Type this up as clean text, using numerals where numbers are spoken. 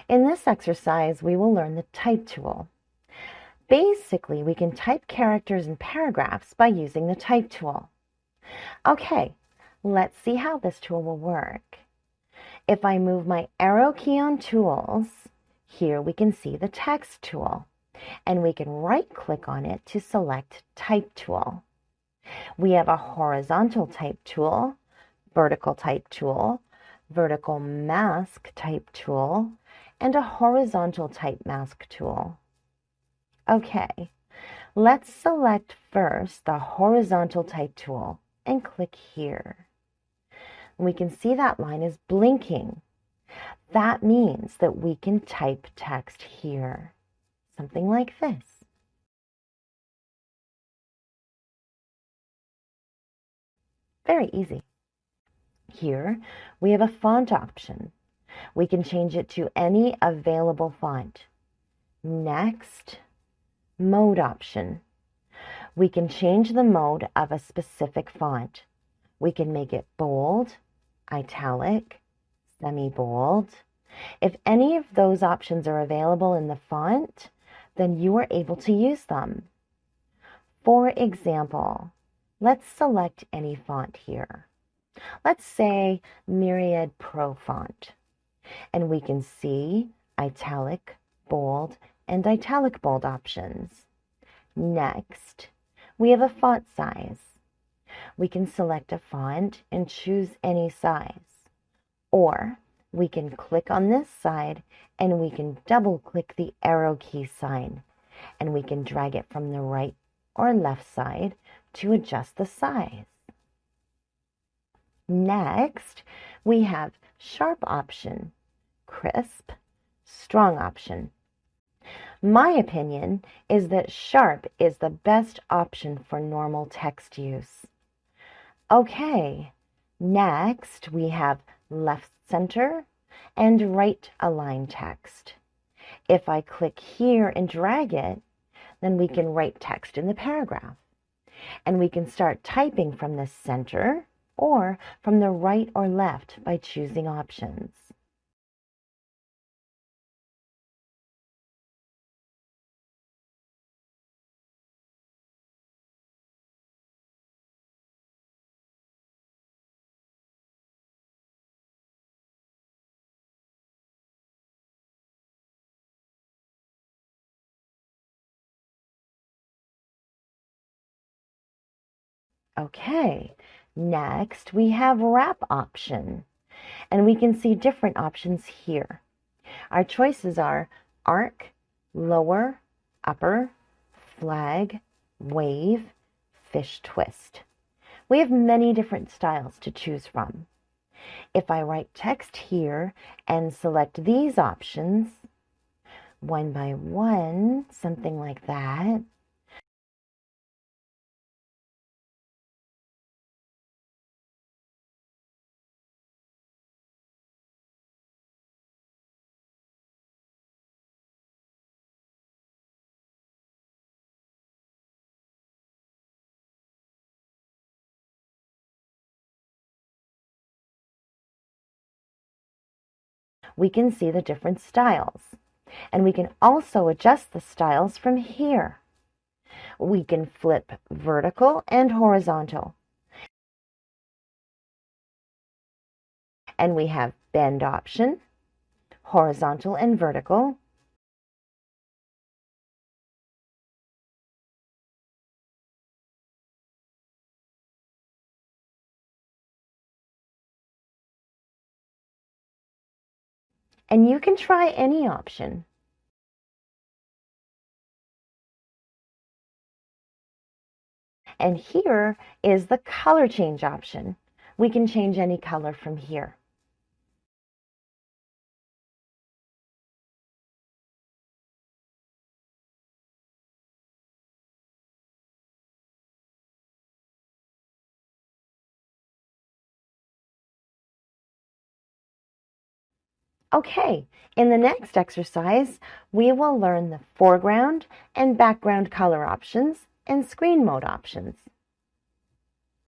In this exercise, we will learn the Type tool. Basically, we can type characters and paragraphs by using the Type tool. Okay, let's see how this tool will work. If I move my arrow key on Tools, here we can see the Text tool, and we can right-click on it to select Type tool. We have a horizontal Type tool, vertical Type tool, vertical mask Type tool, and a horizontal Type mask tool. Okay, let's select first the horizontal Type tool and click here. We can see that line is blinking. That means that we can type text here, something like this. Very easy. Here we have a font option. We can change it to any available font. Next, mode option. We can change the mode of a specific font. We can make it bold, italic, semi-bold. If any of those options are available in the font, then you are able to use them. For example, let's select any font here. Let's say Myriad Pro font, and we can see italic, bold, and italic bold options. Next, we have a font size. We can select a font and choose any size, or we can click on this side and we can double click the arrow key sign, and we can drag it from the right or left side to adjust the size. Next, we have sharp option, crisp, strong option. My opinion is that sharp is the best option for normal text use. Okay, next we have left center and right align text. If I click here and drag it, then we can write text in the paragraph. And we can start typing from the center or from the right or left by choosing options. Okay, next we have wrap option, and we can see different options here. Our choices are arc, lower, upper, flag, wave, fish twist. We have many different styles to choose from. If I write text here and select these options, one by one, something like that, we can see the different styles. And we can also adjust the styles from here. We can flip vertical and horizontal. And we have bend option, horizontal and vertical. And you can try any option. And here is the color change option. We can change any color from here. Okay, in the next exercise, we will learn the foreground and background color options and screen mode options.